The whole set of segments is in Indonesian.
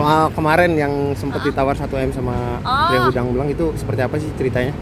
Soal kemarin yang sempat ditawar 1M sama Trio Hudang Belang itu seperti apa sih ceritanya?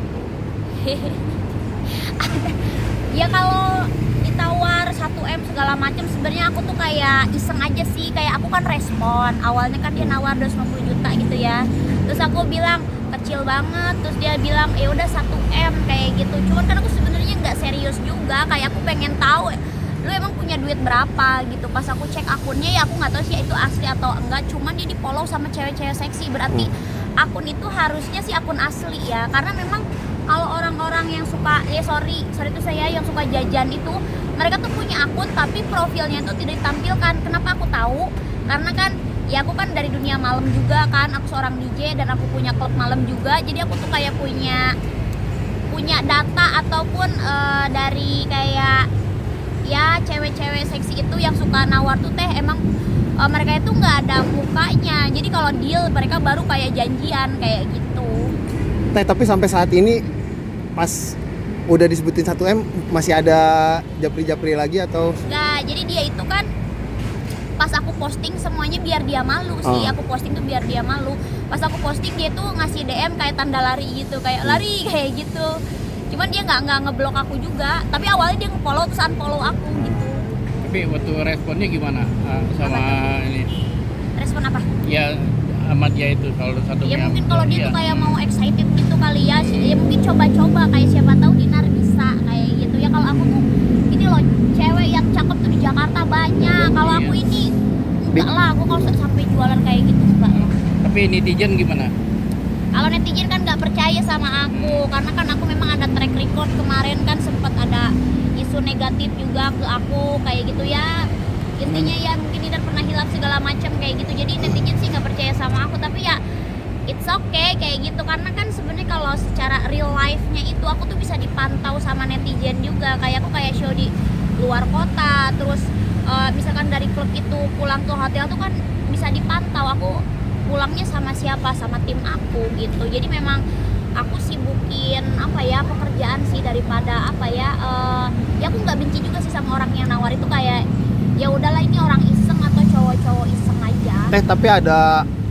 Ya kalau ditawar 1M segala macam sebenarnya aku tuh kayak iseng aja sih, kayak aku kan respon. Awalnya kan dia nawar 250 juta gitu ya. Terus aku bilang kecil banget, terus dia bilang ya udah 1M kayak gitu. Cuman kan aku sebenarnya nggak serius juga, kayak aku pengen tahu lu emang punya duit berapa gitu. Pas aku cek akunnya ya aku nggak tahu sih itu asli atau enggak, cuman dia di follow sama cewek-cewek seksi, berarti akun itu harusnya sih akun asli ya, karena memang kalau orang-orang yang suka sorry itu saya yang suka jajan itu mereka tuh punya akun tapi profilnya tuh tidak ditampilkan. Kenapa aku tahu? Karena kan ya aku kan dari dunia malam juga kan, aku seorang DJ dan aku punya klub malam juga, jadi aku tuh kayak punya data ataupun dari kayak ya cewek-cewek seksi itu yang suka nawar tuh teh emang mereka itu nggak ada mukanya, jadi kalau deal mereka baru kayak janjian kayak gitu. Tapi sampai saat ini pas udah disebutin 1M masih ada japri-japri lagi atau? Nggak, jadi dia itu kan pas aku posting semuanya biar dia malu sih. Aku posting tuh biar dia malu. Pas aku posting dia tuh ngasih DM kayak tanda lari gitu, kayak lari kayak gitu. Cuman dia nggak ngeblok aku juga, tapi awalnya dia nge-follow terus unfollow aku gitu. Tapi waktu responnya gimana sama ini? Respon apa? Ya sama dia itu kalau satu ya mungkin kalau dia tuh kayak mau excited gitu kali ya, ya mungkin coba-coba kayak siapa tahu Dinar bisa kayak gitu ya. Kalau aku tuh ini loh, cewek yang cakep tuh di Jakarta banyak, kalau aku ini enggak lah, aku kalau sampai jualan kayak gitu enggak lah. Tapi netizen gimana? Kalau netizen kan nggak percaya sama aku, karena kan aku memang ada track record, kemarin kan sempat ada isu negatif juga ke aku kayak gitu ya. Intinya ya mungkin Dinar pernah hilaf segala macam kayak gitu, jadi netizen sih nggak percaya sama aku. Tapi ya it's okay kayak gitu, karena kan sebenarnya kalau secara real life-nya itu aku tuh bisa dipantau sama netizen juga. Kayak aku kayak show di luar kota, terus misalkan dari klub itu pulang ke hotel tuh kan bisa dipantau aku pulangnya sama siapa, sama tim aku gitu. Jadi memang aku sibukin apa ya pekerjaan sih daripada apa ya ya aku nggak benci juga sih sama orang yang nawar itu, kayak ya udahlah ini orang iseng atau cowok-cowok iseng aja. Tapi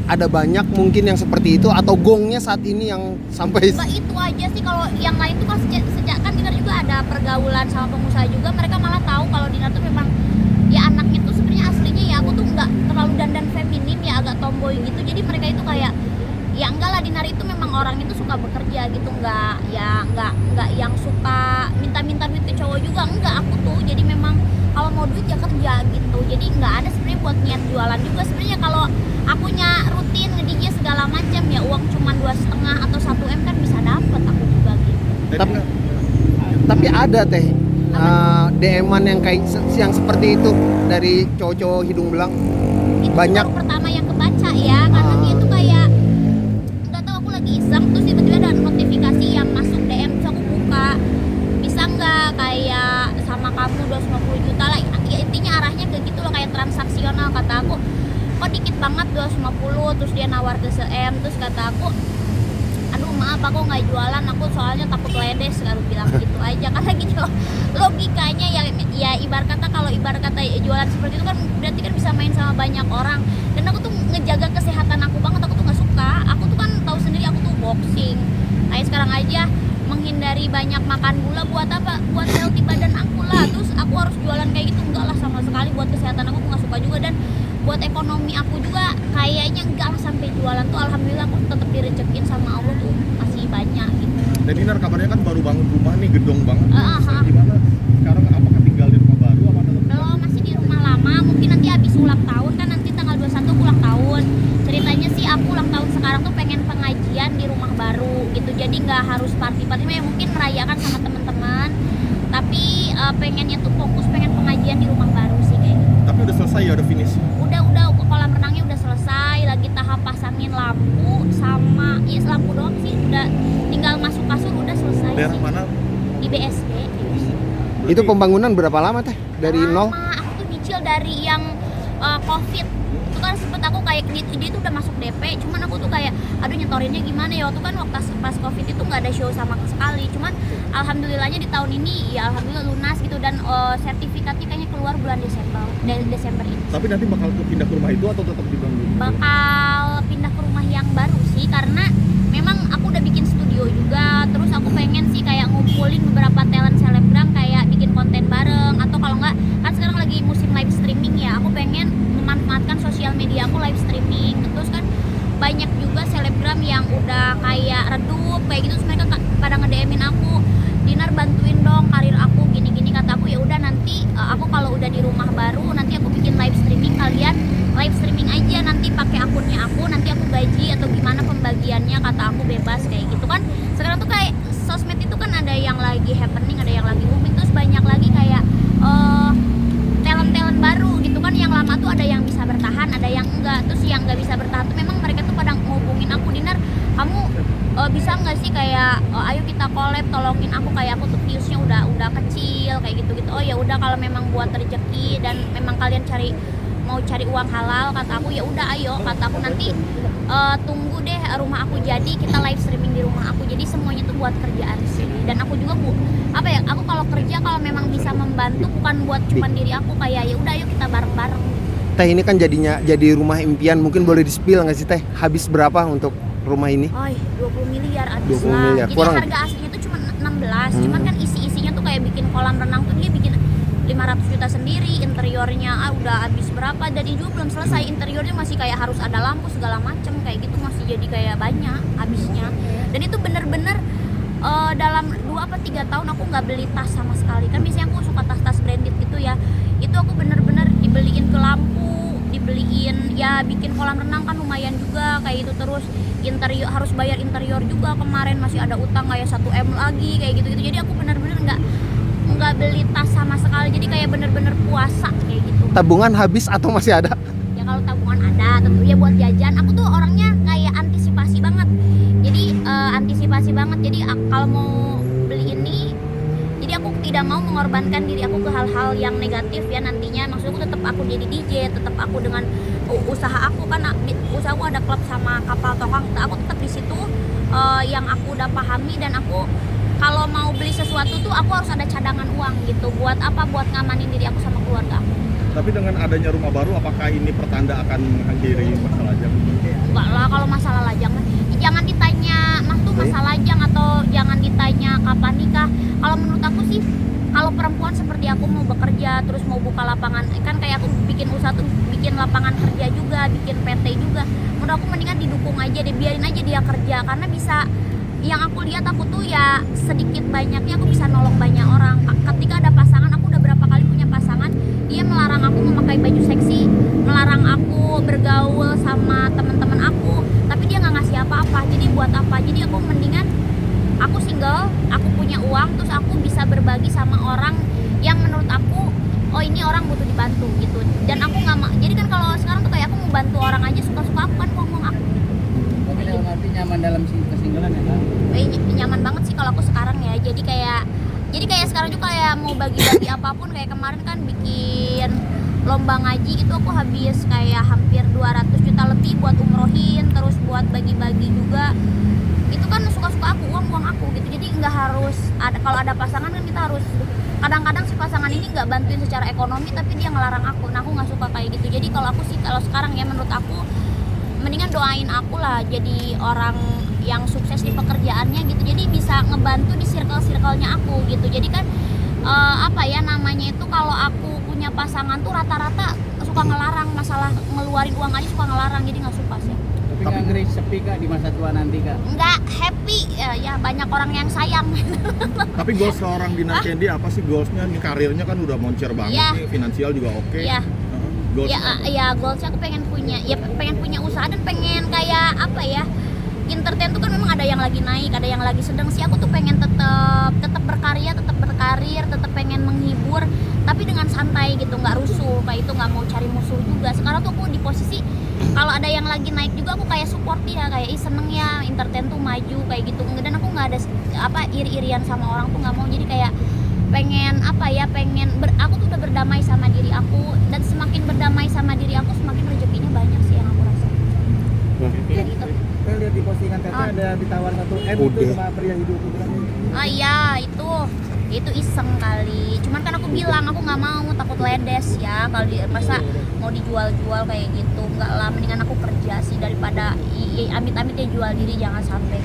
ada banyak mungkin yang seperti itu atau gongnya saat ini yang sampai Mbak itu aja sih. Kalau yang lain tuh kan sejak kan Dinar juga ada pergaulan sama pengusaha juga, mereka malah tahu kalau Dinar tuh memang ya anaknya tuh sebenarnya aslinya ya aku tuh nggak terlalu dandan feminim ya, agak tomboy gitu. Jadi mereka itu kayak ya enggak lah, Dinar itu memang orang itu suka bekerja gitu, nggak yang suka minta duit ke cowok juga, enggak. Aku tuh jadi memang kalau mau duit ya kerja gitu, jadi nggak ada sebenarnya buat niat jualan juga sebenarnya. Kalau akunya rutin nge-DJ segala macam ya uang cuma 2,5 atau 1M kan bisa dapet aku juga gitu. Tapi ada teh DM-an yang kayak yang seperti itu dari cowok-cowok hidung belang Itu banyak. baru pertama yang kebaca ya, karena dia tuh kayak nggak tahu, aku lagi iseng terus tiba-tiba ada notifikasi yang masuk DM, terus aku buka, bisa nggak kayak sama kamu 250 juta lah ya, intinya arahnya ke gitu loh, kayak transaksional. Kata aku kok dikit banget 250, terus dia nawar ke 1M, terus kata aku aduh maaf aku nggak jualan, aku soalnya takut ledes, baru bilang gitu aja. Karena gini loh logikanya ya ibarat kata kalau ibarat kata jualan seperti itu kan berarti kan bisa main sama banyak orang, dan aku tuh ngejaga kesehatan aku banget. Aku tuh nggak suka, aku tuh kan tahu sendiri aku tuh boxing kayak sekarang aja, menghindari banyak makan gula. Buat apa? Buat healthy badan aku lah. Terus aku harus jualan kayak gitu? Enggak lah sama sekali. Buat kesehatan aku nggak suka juga, dan buat ekonomi aku juga kayaknya enggak lah sampai jualan tuh. Alhamdulillah aku tetap direzekin sama Allah tuh masih banyak gitu. Dan Dinar kabarnya kan baru bangun rumah nih, gedong banget. Gimana? Sekarang apakah tinggal di rumah baru apa tetap? Belum, masih di rumah lama. Mungkin nanti habis ulang tahun kan, nanti tanggal 21 aku ulang tahun. Ceritanya sih aku ulang tahun sekarang tuh pengen pengajian di rumah baru gitu. Jadi nggak harus party-party, ya mungkin merayakan sama teman-teman. Tapi pengennya tuh fokus pengen pengajian di rumah baru sih kayak gitu. Tapi udah selesai ya, udah finish? Udah kolam renangnya udah selesai, lagi tahap pasangin lampu sama ya lampu doang sih, udah tinggal masuk kasur udah selesai. Daerah sih. mana? Di BSD. Itu pembangunan berapa lama teh dari nol? Aku tuh nyicil dari yang COVID itu kan sempet aku kayak dia tuh udah masuk DP, cuman aku tuh kayak aduh nyetorinnya gimana ya, waktu kan pas COVID itu nggak ada show sama sekali. Cuman alhamdulillahnya di tahun ini ya alhamdulillah lunas gitu, dan sertifikatnya kayaknya keluar bulan Desember ini. Tapi nanti bakal pindah ke rumah itu atau tetap di Bandung? Bakal karena memang aku udah bikin studio juga, terus aku pengen sih kayak ngumpulin beberapa talent selebgram kayak bikin konten bareng, atau kalau enggak kan sekarang lagi musim live streaming ya, aku pengen memanfaatkan sosial media aku live streaming. Terus kan banyak juga selebgram yang udah kayak redup kayak gitu, terus mereka pada nge-DM-in aku, Dinar bantuin dong karir aku gini-gini. Kata aku ya udah nanti aku kalau udah di rumah baru nanti aku bikin live streaming, kalian live streaming aja nanti pakai akunnya aku, nanti aku gaji atau gimana pembagiannya, kata aku bebas kayak gitu kan. Sekarang tuh kayak sosmed itu kan ada yang lagi happening, ada yang lagi booming, terus banyak lagi kayak talent-talent baru gitu kan, yang lama tuh ada yang bisa bertahan, ada yang enggak. Terus yang enggak bisa bertahan tuh memang mereka tuh pada ngubungin aku, Dinar kamu bisa nggak sih kayak ayo kita collab, tolongin aku, kayak aku tuh viewsnya udah kecil kayak gitu. Oh ya udah kalau memang buat rezeki dan memang kalian mau cari uang halal, kata aku ya udah ayo, kata aku nanti tunggu deh rumah aku jadi, kita live streaming di rumah aku. Jadi semuanya tuh buat kerjaan sih. Dan aku juga aku kalau kerja kalau memang bisa membantu bukan buat cuman diri aku, kayak ya udah ayo kita bareng-bareng. Teh ini kan jadi rumah impian, mungkin boleh di-spill nggak sih Teh? Habis berapa untuk rumah ini? Oh, 20 miliar habis 20 lah. miliar, Jadi kurang. harga aslinya tuh cuma 16, cuman kan isi-isinya tuh kayak bikin kolam renang tuh dia bikin 500 juta sendiri, interiornya udah habis berapa, dan itu belum selesai, interiornya masih kayak harus ada lampu segala macem kayak gitu, masih jadi kayak banyak habisnya. Dan itu bener-bener dalam 2 apa 3 tahun aku nggak beli tas sama sekali. Kan biasanya aku suka tas-tas branded gitu ya, itu aku bener-bener dibeliin ke lampu, dibeliin ya bikin kolam renang kan lumayan juga kayak gitu. Terus interior harus bayar interior juga, kemarin masih ada utang kayak 1 M lagi kayak gitu. Jadi aku bener-bener nggak beli tas sama sekali, jadi kayak bener-bener puasa kayak gitu. Tabungan habis atau masih ada? Ya kalau tabungan ada tentu ya buat jajan. Aku tuh orangnya kayak antisipasi banget, jadi antisipasi banget. Jadi kalau mau beli ini, jadi aku tidak mau mengorbankan diri aku ke hal-hal yang negatif ya nantinya. Maksudku tetap aku jadi DJ, tetap aku dengan usaha aku kan, usaha aku ada klub sama kapal tongkang, aku tetap di situ. Yang aku udah pahami, dan aku kalau mau beli sesuatu tuh aku harus ada cadangan uang gitu. Buat apa? Buat ngamanin diri aku sama keluarga aku. Tapi dengan adanya rumah baru, apakah ini pertanda akan mengakhiri masalah lajang? Enggak lah, kalau masalah lajang jangan ditanya Mas tuh masalah lajang, atau jangan ditanya kapan nikah. Kalau menurut aku sih, kalau perempuan seperti aku mau bekerja terus mau buka lapangan, kan kayak aku bikin usaha tuh, bikin lapangan kerja juga, bikin PT juga, menurut aku mendingan didukung aja deh, biarin aja dia kerja. Karena bisa, yang aku lihat aku tuh ya sedikit banyaknya aku bisa nolong banyak orang. Ketika ada pasangan, aku udah berapa kali punya pasangan, dia melarang aku memakai baju seksi, melarang aku bergaul sama teman-teman aku, tapi dia nggak ngasih apa-apa. Jadi buat apa? Jadi aku mendingan aku single, aku punya uang, terus aku bisa berbagi sama orang yang menurut aku oh ini orang butuh dibantu gitu. Dan aku nggak mau, jadi kan kalau sekarang tuh kayak aku mau bantu orang aja suka-suka aku kan, uang aku. Tapi dalam arti nyaman dalam kesinggalan ya Kak? Nyaman banget sih kalau aku sekarang ya. Jadi kayak sekarang juga kayak mau bagi-bagi apapun, kayak kemarin kan bikin lomba ngaji itu aku habis kayak hampir 200 juta lebih buat umrohin, terus buat bagi-bagi juga. Itu kan suka-suka aku, uang aku gitu. Jadi nggak harus ada, kalau ada pasangan kan kita harus, kadang-kadang si pasangan ini nggak bantuin secara ekonomi tapi dia ngelarang aku. Nah aku nggak suka kayak gitu. Jadi kalau aku sih, kalau sekarang ya menurut aku mendingan doain aku lah jadi orang yang sukses di pekerjaannya gitu, jadi bisa ngebantu di circle-circle-nya aku gitu. Jadi kan apa ya namanya itu, kalau aku punya pasangan tuh rata-rata suka ngelarang, masalah ngeluarin uang aja suka ngelarang, jadi nggak suka sih. Tapi nggak ngeri sepi Kak di masa tua nanti Kak? Nggak happy ya, banyak orang yang sayang. Tapi goals seorang Dinar Candy apa sih goalsnya? Nih karirnya kan udah moncer banget Iya. nih, finansial juga oke. Iya. Goals Ya goalsnya aku pengen punya usaha, dan pengen kayak apa ya, entertain tuh kan memang ada yang lagi naik, ada yang lagi sedang sih. Aku tuh pengen tetap berkarya, tetap berkarir, tetap pengen menghibur, tapi dengan santai gitu, nggak rusuh kayak itu, nggak mau cari musuh juga. Sekarang tuh aku di posisi kalau ada yang lagi naik juga aku kayak support ya, kayak seneng ya entertain tuh maju kayak gitu. Dan aku nggak ada iri-irian sama orang tuh, nggak mau. Jadi kayak pengen aku tuh udah berdamai sama diri aku, dan semakin berdamai sama diri aku semakin rezekinya banyak sih yang aku rasa. Kayak gitu. Saya lihat di postingan Teteh ada ditawar 1 M itu Udah. sama pria hidup itu kan. Oh iya itu itu iseng kali. Cuman kan aku bilang aku nggak mau, takut ledes ya kalau masa mau dijual-jual kayak gitu. Nggak lah, mendingan aku kerja sih daripada amit-amit dia jual diri, jangan sampai.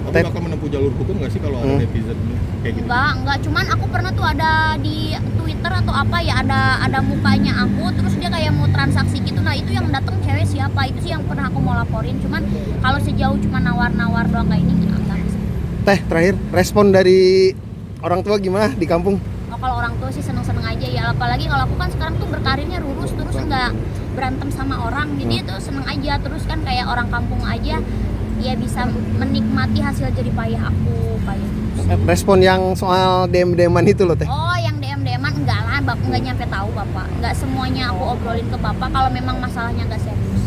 Tapi bakal menempuh jalur hukum nggak sih kalau ada netizen kayak gitu? Enggak, cuman aku pernah tuh ada di Twitter atau apa ya, ada mukanya aku, terus dia kayak mau transaksi gitu. Nah itu yang datang cewek siapa, itu sih yang pernah aku mau laporin. Cuman kalau sejauh cuma nawar-nawar doang kayak ini enggak sih. Teh, terakhir respon dari orang tua gimana di kampung? Oh, kalau orang tua sih seneng-seneng aja ya, apalagi kalau aku kan sekarang tuh berkarirnya lurus terus, nggak berantem sama orang, jadi itu seneng aja. Terus kan kayak orang kampung aja dia bisa menikmati hasil jerih payah aku kayak gitu. Respon yang soal DM-DM-an itu loh Teh. Oh, yang DM-DM-an enggak lah, bapak nggak nyampe tahu bapak. Nggak semuanya aku obrolin ke bapak kalau memang masalahnya nggak serius.